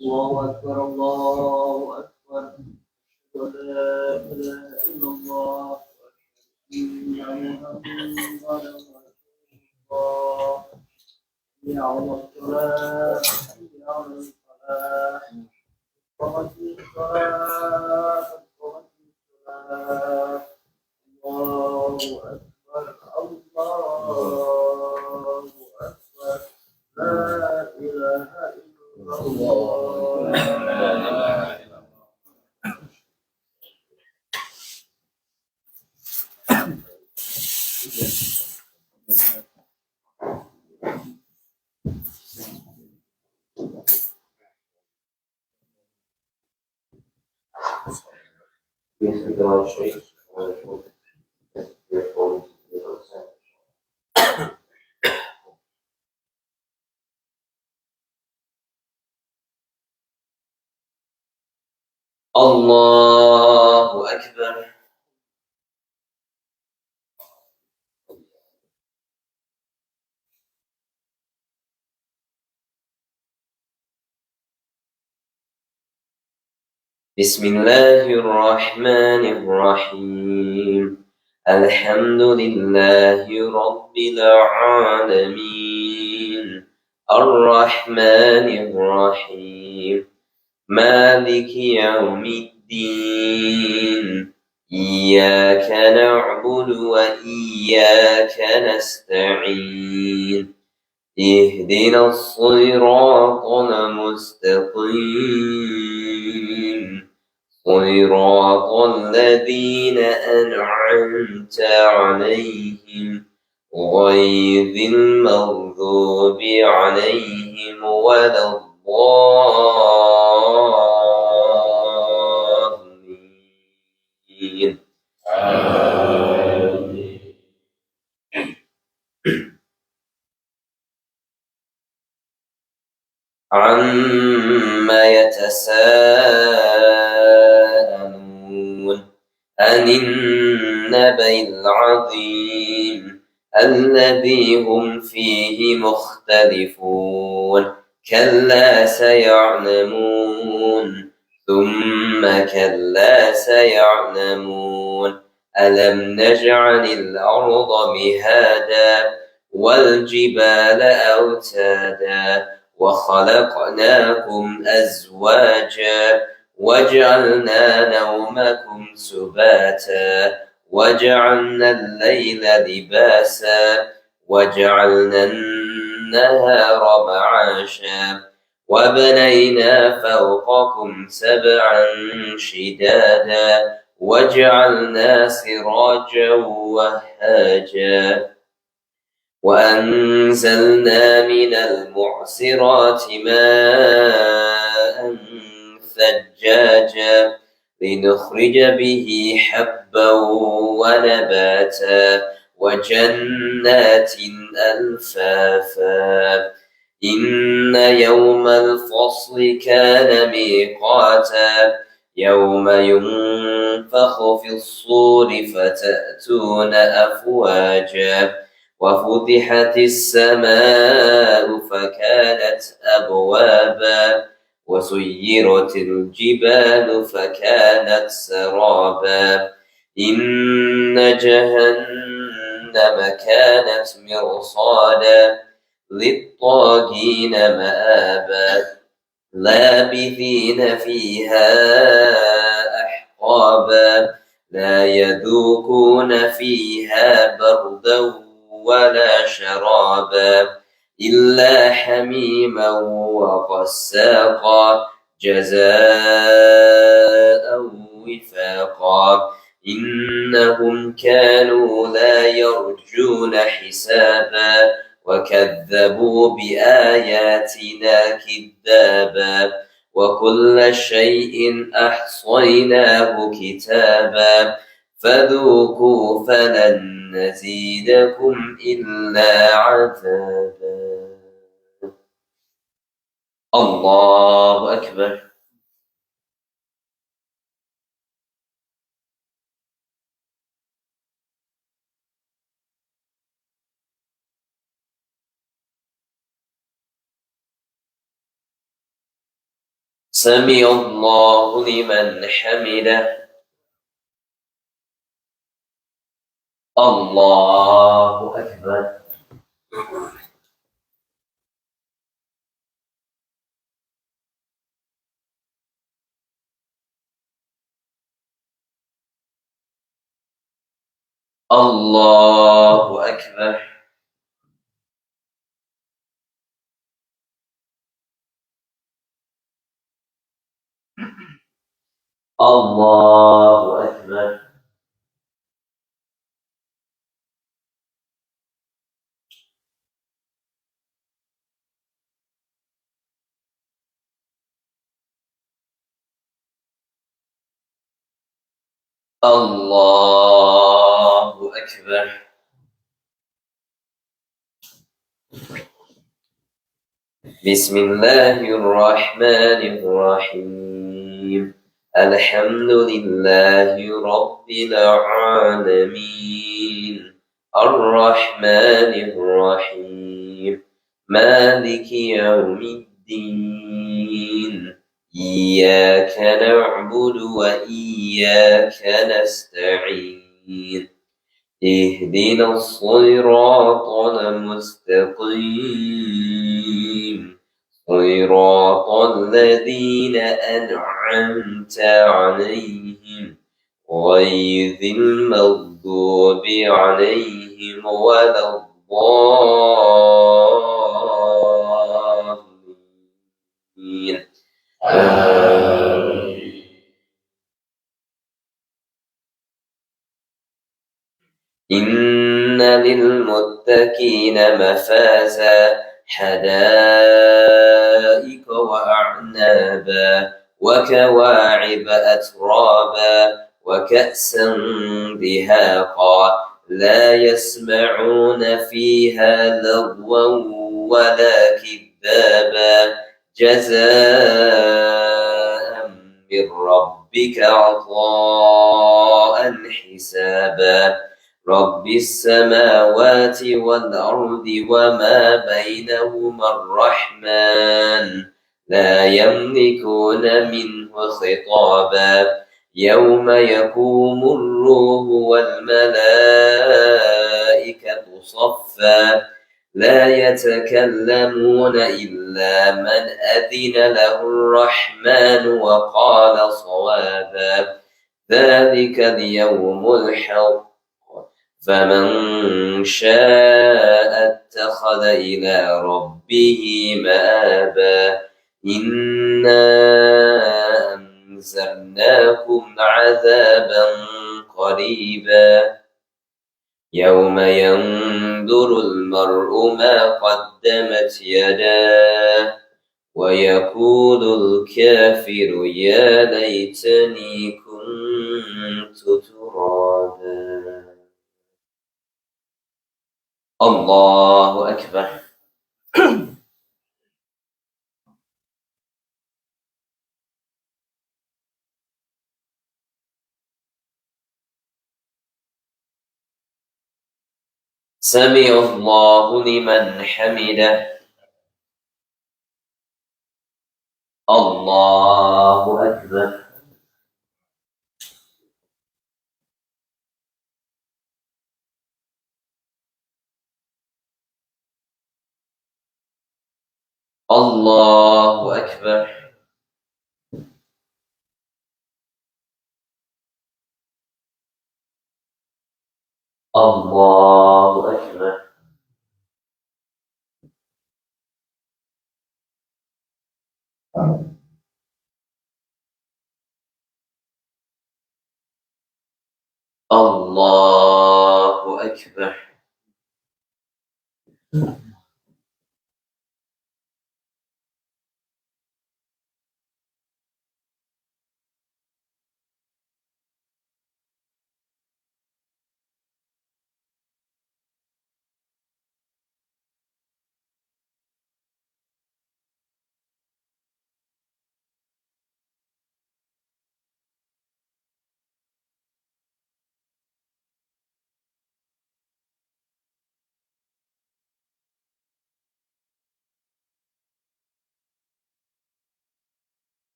الله أكبر الله أكبر أشهد أن لا إله إلا الله وأن محمدا رسول الله حي على الصلاة حي على الفلاح قامت الصلاة قامت الصلاة الله أكبر الله أكبر لا إله إلا الله لا إله إلا الله. الله أكبر. بسم الله الرحمن الرحيم. الحمد لله رب العالمين الرحمن الرحيم مالك يوم الدين إياك نعبد وإياك نستعين اهدنا الصراط المستقيم صراط الذين أنعمت عليهم غير المغضوب عليهم ولا الضالين. عما يتساءلون عن النبأ العظيم الذي هم فيه مختلفون كلا سيعلمون ثم كلا سيعلمون ألم نجعل الأرض مهادا والجبال أوتادا وخلقناكم أزواجا وجعلنا نومكم سباتا وجعلنا الليل لباسا وجعلنا النهار معاشا وبنينا فوقكم سبعا شدادا وجعلنا سراجا وهاجا وأنزلنا من المعصرات ماء ثجاجا لنخرج به حبا ونباتا وجنات ألفافا إن يوم الفصل كان ميقاتا يوم ينفخ في الصور فتأتون أفواجا وفتحت السماء فكانت أبوابا وسيرت الجبال فكانت سرابا إن جهنم كانت مرصادا للطاغين مآبا لابثين فيها أحقابا لا يذوقون فيها بردا ولا شرابا إلا حميما وغساقا جزاء وفاقا إنهم كانوا لا يرجون حسابا وكذبوا بآياتنا كذابا وكل شيء أحصيناه كتابا فذوقوا فلن نزيدكم إلا عذابا. الله أكبر. سمع الله لمن حمده. الله أكبر. الله أكبر. الله أكبر. الله أكبر. بسم الله الرحمن الرحيم الحمد لله رب العالمين الرحمن الرحيم مالك يوم الدين إياك نعبد وإياك نستعين اهدنا الصراط المستقيم صراط الذين أنعمت عليهم غير المغضوب عليهم ولا الضالين. إن للمتقين مفازا حدائق وأعنابا وكواعب أترابا وكأسا دهاقا لا يسمعون فيها لغوا ولا كذابا جزاء من ربك عطاء حسابا رب السماوات والأرض وما بينهما الرحمن لا يملكون منه خطابا يوم يقوم الروح والملائكة صفا لا يتكلمون إلا من أذن له الرحمن وقال صوابا ذلك اليوم الحق فمن شاء اتخذ إلى ربه مآبا إنا أنذرناكم عذابا قريبا يوم ينظر المرء ما قدمت يداه ويقول الكافر يا ليتني كنت ترابا. الله أكبر. سمع الله لمن حمده. الله أكبر. الله أكبر. الله أكبر. الله أكبر.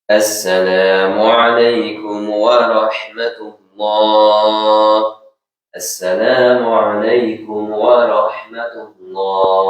السلام عليكم ورحمة الله. السلام عليكم ورحمة الله.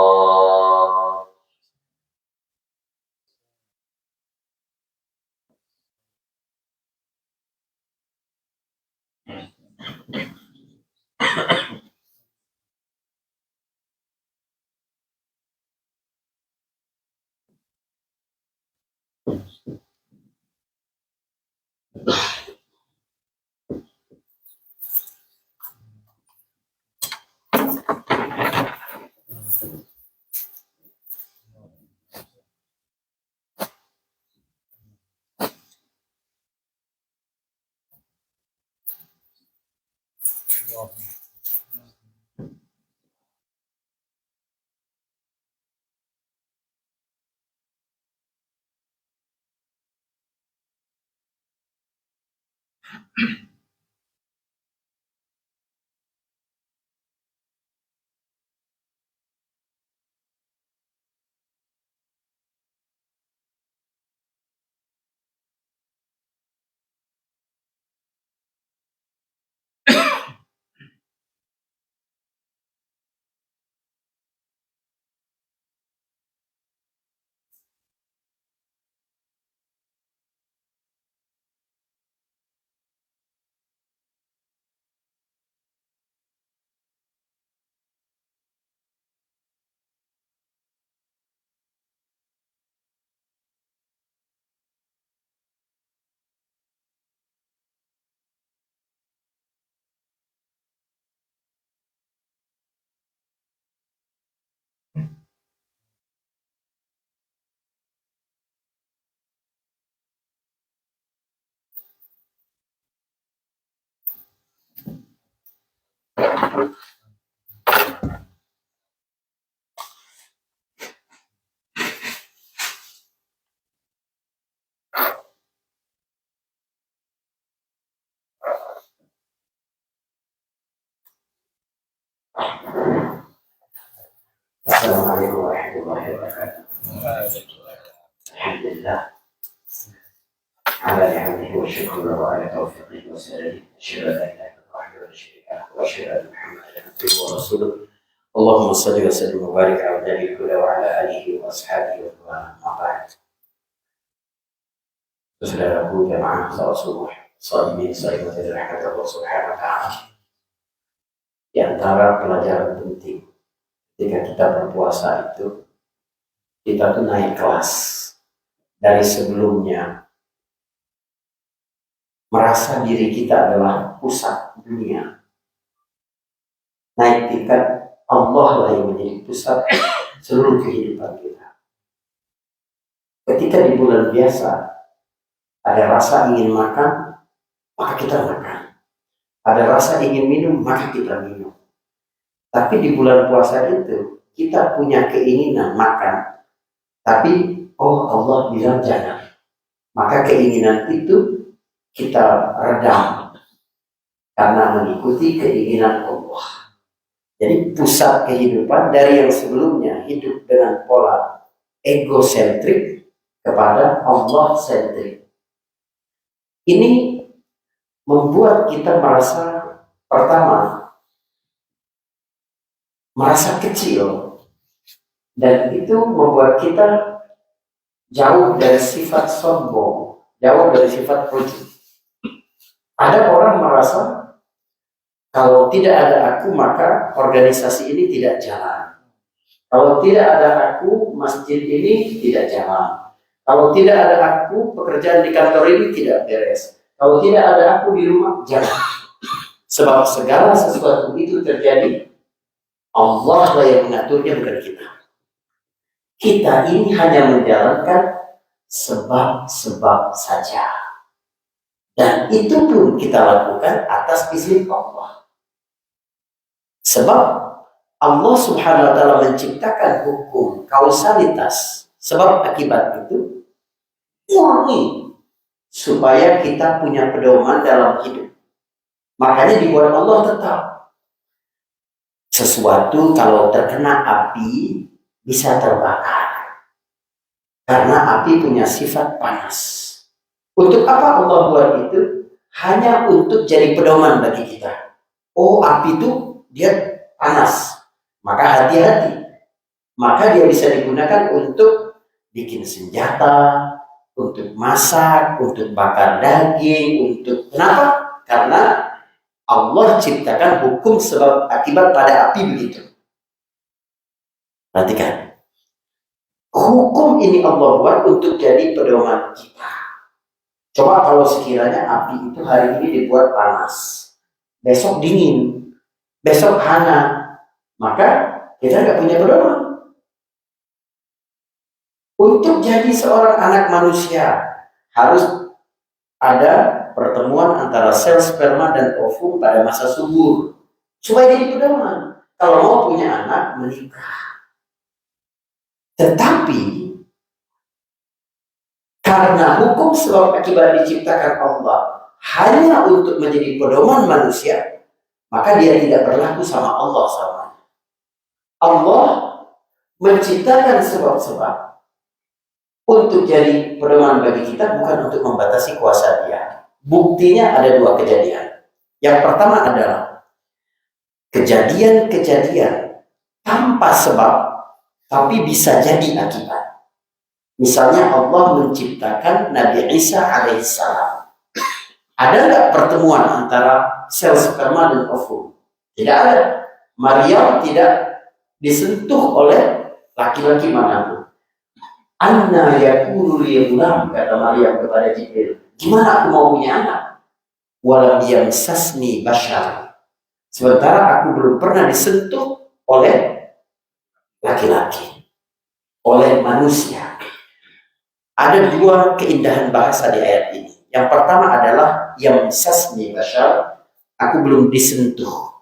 Assalamualaikum warahmatullahi wabarakatuh. Alhamdulillah. Ala ni'amihi wa syukru wa ala taufiqihi wa sadadihi. Asyhadu an la ilaha illallah wahdahu la syarika lahu wa asyhadu anna Muhammadan abduhu wa rasuluh. Allahumma shalli wa sallim wa barik ala nabiyil huda wa ala alihi wa ashabihi wa man wala. Saudaraku jamaah salat subuh, shaimin shaimatin rahmatullah subhanahu wa ta'ala. Di antara pelajaran penting ketika kita berpuasa itu, kita tuh naik kelas dari sebelumnya merasa diri kita adalah pusat dunia, naik tingkat Allah lah yang menjadi pusat seluruh kehidupan kita. Ketika di bulan biasa ada rasa ingin makan, maka kita makan. Ada rasa ingin minum, maka kita minum. Tapi di bulan puasa itu kita punya keinginan makan, tapi Allah bilang jangan. Maka keinginan itu kita redam karena mengikuti keinginan Allah. Jadi pusat kehidupan dari yang sebelumnya hidup dengan pola egosentrik kepada Allah sentrik. Ini membuat kita merasa, pertama, merasa kecil, dan itu membuat kita jauh dari sifat sombong, jauh dari sifat ujub. Ada orang merasa kalau tidak ada aku maka organisasi ini tidak jalan. Kalau tidak ada aku masjid ini tidak jalan. Kalau tidak ada aku, pekerjaan di kantor ini tidak beres. Kalau tidak ada aku di rumah, jangan. Sebab segala sesuatu itu terjadi, Allah lah yang mengaturnya, bukan kita. Kita ini hanya menjalankan sebab-sebab saja. Dan itu pun kita lakukan atas izin Allah. Sebab Allah Subhanahu wa ta'ala menciptakan hukum kausalitas sebab akibat itu murni supaya kita punya pedoman dalam hidup. Makanya dibuat Allah tetap. Sesuatu kalau terkena api bisa terbakar. Karena api punya sifat panas. Untuk apa Allah buat itu? Hanya untuk jadi pedoman bagi kita. Oh, api itu dia panas. Maka hati-hati. Maka dia bisa digunakan untuk bikin senjata, untuk masak, untuk bakar daging, untuk kenapa? Karena Allah ciptakan hukum sebab akibat pada api begitu. Perhatikan. Hukum ini Allah buat untuk jadi pedoman kita. Coba kalau sekiranya api itu hari ini dibuat panas, besok dingin, besok hangat, maka kita nggak punya pedoman. Untuk jadi seorang anak manusia harus ada pertemuan antara sel sperma dan ovum pada masa subur supaya jadi pedoman. Kalau mau punya anak, menikah. Tetapi karena hukum sebab akibat diciptakan Allah hanya untuk menjadi pedoman manusia, maka dia tidak berlaku sama Allah sama. Allah menciptakan sebab-sebab untuk jadi pedoman bagi kita, bukan untuk membatasi kuasa dia. Buktinya ada dua kejadian. Yang pertama adalah kejadian-kejadian tanpa sebab, tapi bisa jadi akibat. Misalnya Allah menciptakan Nabi Isa alaihissalam. Ada nggak pertemuan antara sel sperma dan ovum? Tidak ada. Maryam tidak disentuh oleh laki-laki manapun. Anna yakunu li ghulam, kata Maryam kepada Jibril. Gimana aku mau punya anak? Walam yamsasni bashar. Sementara aku belum pernah disentuh oleh laki-laki, oleh manusia. Ada dua keindahan bahasa di ayat ini. Yang pertama adalah yamsasni bashar, aku belum disentuh.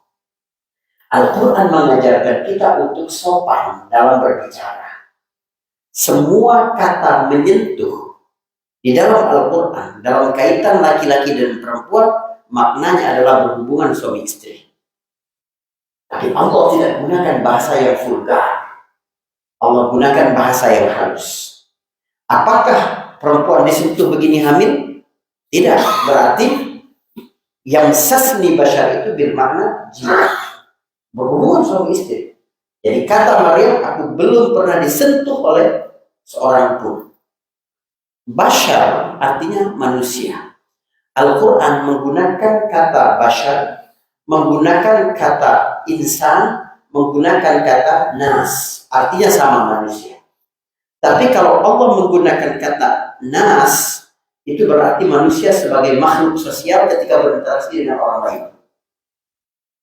Al-Quran mengajarkan kita untuk sopan dalam berbicara. Semua kata menyentuh di dalam Al-Quran, dalam kaitan laki-laki dan perempuan, maknanya adalah berhubungan suami istri. Tapi Allah tidak gunakan bahasa yang vulgar. Allah gunakan bahasa yang halus. Apakah perempuan disentuh begini hamil? Tidak. Berarti yang sasni bashar itu bermakna jiwa. Berhubungan suami istri. Jadi kata Maryam, aku belum pernah disentuh oleh seorang pun. Bashar artinya manusia. Al-Quran menggunakan kata bashar, menggunakan kata insan, menggunakan kata nas, artinya sama manusia. Tapi kalau Allah menggunakan kata nas, itu berarti manusia sebagai makhluk sosial ketika berinteraksi dengan orang lain.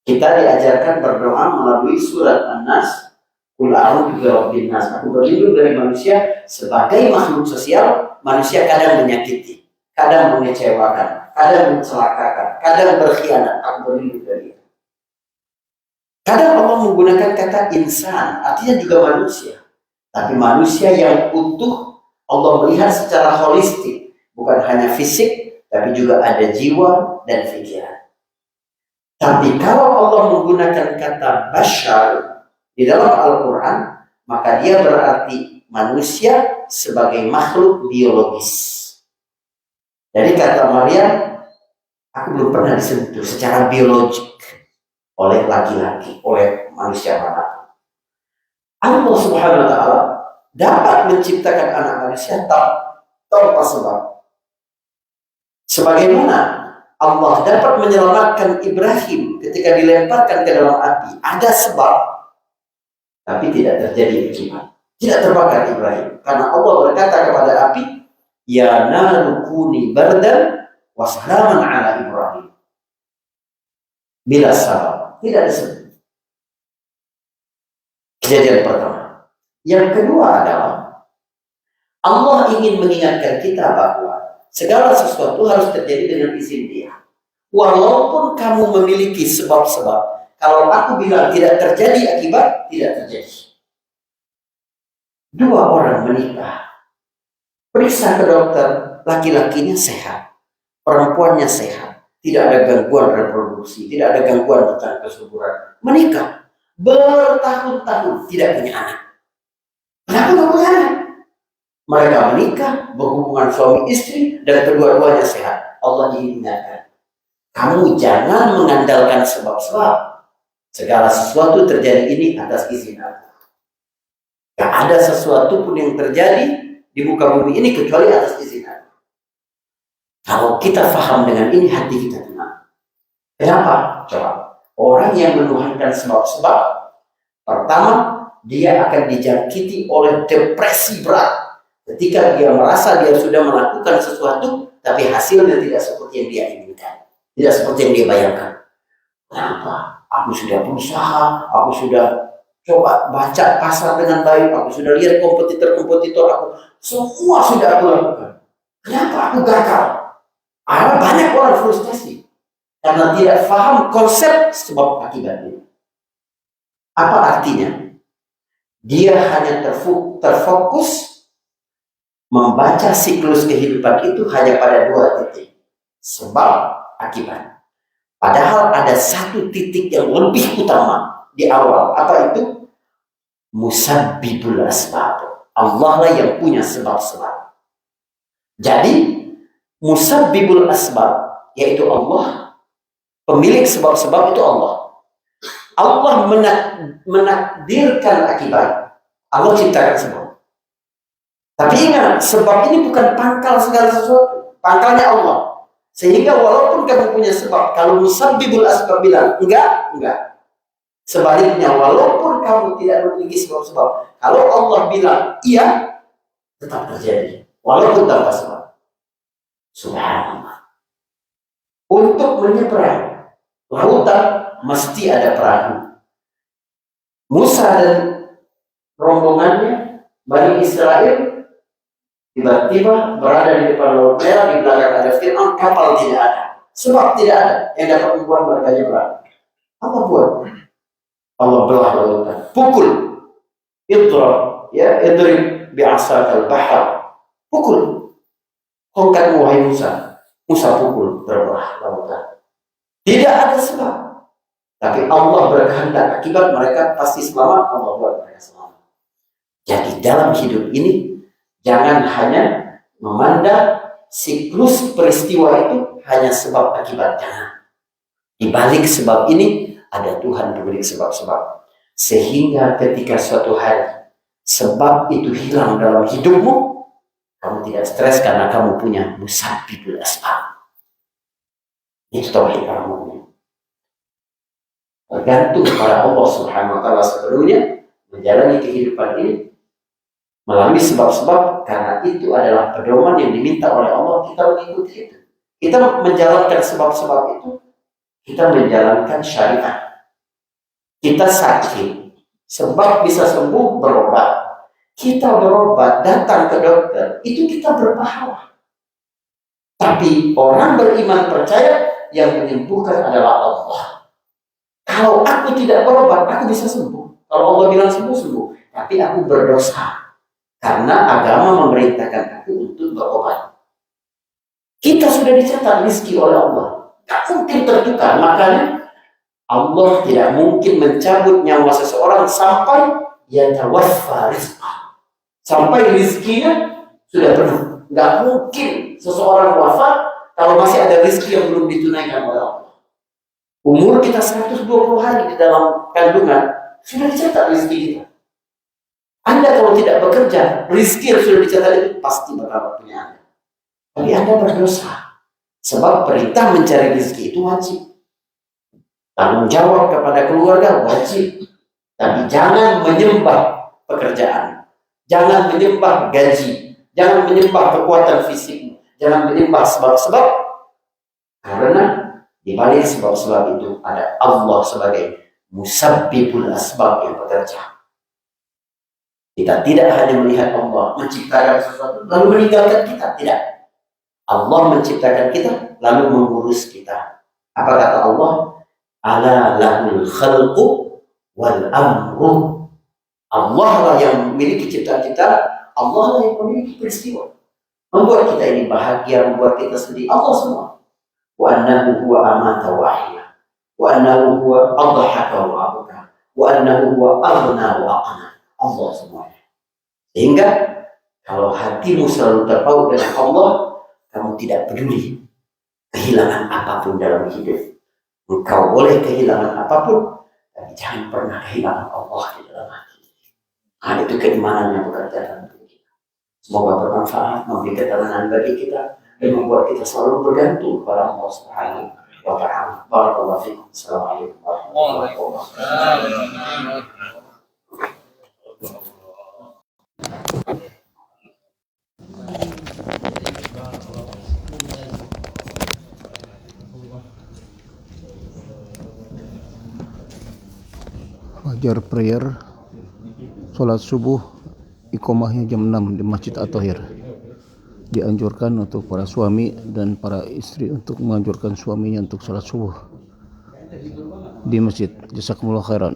Kita diajarkan berdoa melalui surat An-Nas, Qul a'udzu birabbin nas. Aku berlindung dari manusia sebagai makhluk sosial. Manusia kadang menyakiti, kadang mengecewakan, kadang mencelakakan, kadang berkhianat. Aku berlindung dari itu. Kadang Allah menggunakan kata insan, artinya juga manusia. Tapi manusia yang utuh Allah melihat secara holistik, bukan hanya fisik, tapi juga ada jiwa dan pikiran. Tapi kalau Allah menggunakan kata bashar di dalam Al-Quran, maka dia berarti manusia sebagai makhluk biologis. Jadi kata Maryam, aku belum pernah disentuh secara biologik oleh laki-laki, oleh manusia manapun. Allah Subhanahu wa ta'ala dapat menciptakan anak manusia tanpa sebab. Sebagaimana Allah dapat menyelamatkan Ibrahim ketika dilemparkan ke dalam api. Ada sebab, tapi tidak terjadi akibat. Tidak terbakar Ibrahim. Karena Allah berkata kepada api, ya naru kuni bardan wa salaman ala Ibrahim. Bila sabar, tidak disebut. Kejadian pertama. Yang kedua adalah Allah ingin mengingatkan kita bahwa segala sesuatu harus terjadi dengan izin Dia. Walaupun kamu memiliki sebab-sebab, kalau aku bilang tidak terjadi akibat, tidak terjadi. Dua orang menikah, periksa ke dokter, laki-lakinya sehat, perempuannya sehat, tidak ada gangguan reproduksi, tidak ada gangguan tentang kesuburan. Menikah, bertahun-tahun tidak punya anak. Kenapa tidak punya anak? Mereka menikah, berhubungan suami istri, dan kedua-duanya sehat. Allah ingatkan, kamu jangan mengandalkan sebab-sebab. Segala sesuatu terjadi ini atas izin Allah. Gak ada sesuatu pun yang terjadi di muka bumi ini kecuali atas izin Allah. Kalau kita paham dengan ini, hati kita tenang. Kenapa? Coba. Orang yang menuhankan sebab-sebab, pertama, dia akan dijangkiti oleh depresi berat. Ketika dia merasa dia sudah melakukan sesuatu, tapi hasilnya tidak seperti yang dia inginkan. Tidak seperti yang dia bayangkan. Kenapa? Aku sudah berusaha, aku sudah coba baca pasar dengan baik, aku sudah lihat kompetitor-kompetitor aku, semua sudah aku lakukan. Kenapa aku gagal? Ada banyak orang frustasi karena tidak paham konsep sebab akibatnya. Apa artinya? Dia hanya terfokus membaca siklus kehidupan itu hanya pada dua titik, sebab akibat. Padahal ada satu titik yang lebih utama di awal. Apa itu? Musabbibul asbab. Allah lah yang punya sebab-sebab. Jadi musabbibul asbab, yaitu Allah, pemilik sebab-sebab itu Allah. Allah menakdirkan akibat. Allah ciptakan sebab. Tapi ingat, sebab ini bukan pangkal segala sesuatu. Pangkalnya Allah. Sehingga walaupun kamu punya sebab, kalau musabbibul asbab bilang enggak. Sebaliknya, walaupun kamu tidak memiliki sebab-sebab, kalau Allah bilang iya, tetap terjadi. Walaupun tanpa sebab. Subhanallah. Untuk menyeberang lautan mesti ada perahu. Musa dan rombongannya, Bani Israel, tiba-tiba berada di depan Laut Merah, di belakang ada Fir'aun, kapal tidak ada. Sebab tidak ada yang dapat membuat mereka nyebrang. Apa buat? Allah belah lautan. Pukul. Idrib bi'asakal bahar. Pukul. Tongkatmu wahai Musa. Musa pukul, terbelah lautan. Tidak ada sebab. Tapi Allah berkehendak, akibat mereka pasti selamat, Allah buat mereka selamat. Jadi dalam hidup ini, jangan hanya memandang siklus peristiwa itu hanya sebab akibat. Jangan. Di balik sebab ini ada Tuhan pemilik sebab-sebab. Sehingga ketika suatu hari sebab itu hilang dalam hidupmu, kamu tidak stres karena kamu punya musabbibul asbab. Itu tauhid para mukmin. Bergantung pada Allah Subhanahu wa taala sepenuhnya menjalani kehidupan ini melalui sebab-sebab, karena itu adalah pedoman yang diminta oleh Allah, kita mengikuti itu. Kita menjalankan sebab-sebab itu, kita menjalankan syariat. Kita sakit, sebab bisa sembuh, berobat. Kita berobat, datang ke dokter, itu kita berpahala. Tapi orang beriman percaya yang menyembuhkan adalah Allah. Kalau aku tidak berobat, aku bisa sembuh. Kalau Allah bilang sembuh, sembuh. Tapi aku berdosa. Karena agama memerintahkan aku untuk berobat. Kita sudah dicatat rezeki oleh Allah. Tak mungkin tertukar. Makanya Allah tidak mungkin mencabut nyawa seseorang sampai yatawaffa rizqah. Sampai rezekinya sudah penuh. Gak mungkin seseorang wafat kalau masih ada rezeki yang belum ditunaikan oleh Allah. Umur kita 120 hari di dalam kandungan, sudah dicatat rezeki kita. Anda kalau tidak bekerja, rezeki yang sudah dicatat itu pasti bakal punya Anda. Tapi Anda berdosa. Sebab perintah mencari rezeki itu wajib. Tanggung jawab kepada keluarga wajib. Tapi jangan menyembah pekerjaan. Jangan menyembah gaji. Jangan menyembah kekuatan fisik, jangan menyembah sebab-sebab, karena di balik sebab-sebab itu ada Allah sebagai musabbibul asbab yang bekerja. Kita tidak hanya melihat Allah menciptakan sesuatu lalu meninggalkan kita, tidak. Allah menciptakan kita lalu mengurus kita. Apa kata Allah? Ala lahul khalqu wal amru. Allah lah yang memiliki ciptaan kita, Allah lah yang memiliki peristiwa. Membuat kita ini bahagia, membuat kita sedih, Allah semua. Wa annahu huwa amata wa ahya, wa annahu huwa adhaka wa abka, wa annahu huwa aghna wa aqna. Allah semuanya. Sehingga kalau hatimu selalu terpaut dengan Allah, kamu tidak peduli kehilangan apapun dalam hidup. Engkau boleh kehilangan apapun, tapi jangan pernah kehilangan Allah di dalam hati. Nah, itu keimanan yang bekerja dalam diri kita. Semoga bermanfaat, memberi ketenangan bagi kita, dan membuat kita selalu bergantung kepada Allah Subhanahu wa Ta'ala. Barakallahu fiikum. Assalamualaikum warahmatullahi wabarakatuh. Fajar prayer, sholat subuh, iqomahnya jam 6 di Masjid At-Thahir. Dianjurkan untuk para suami dan para istri untuk menganjurkan suaminya untuk sholat subuh di masjid. Jazakumullah khairan.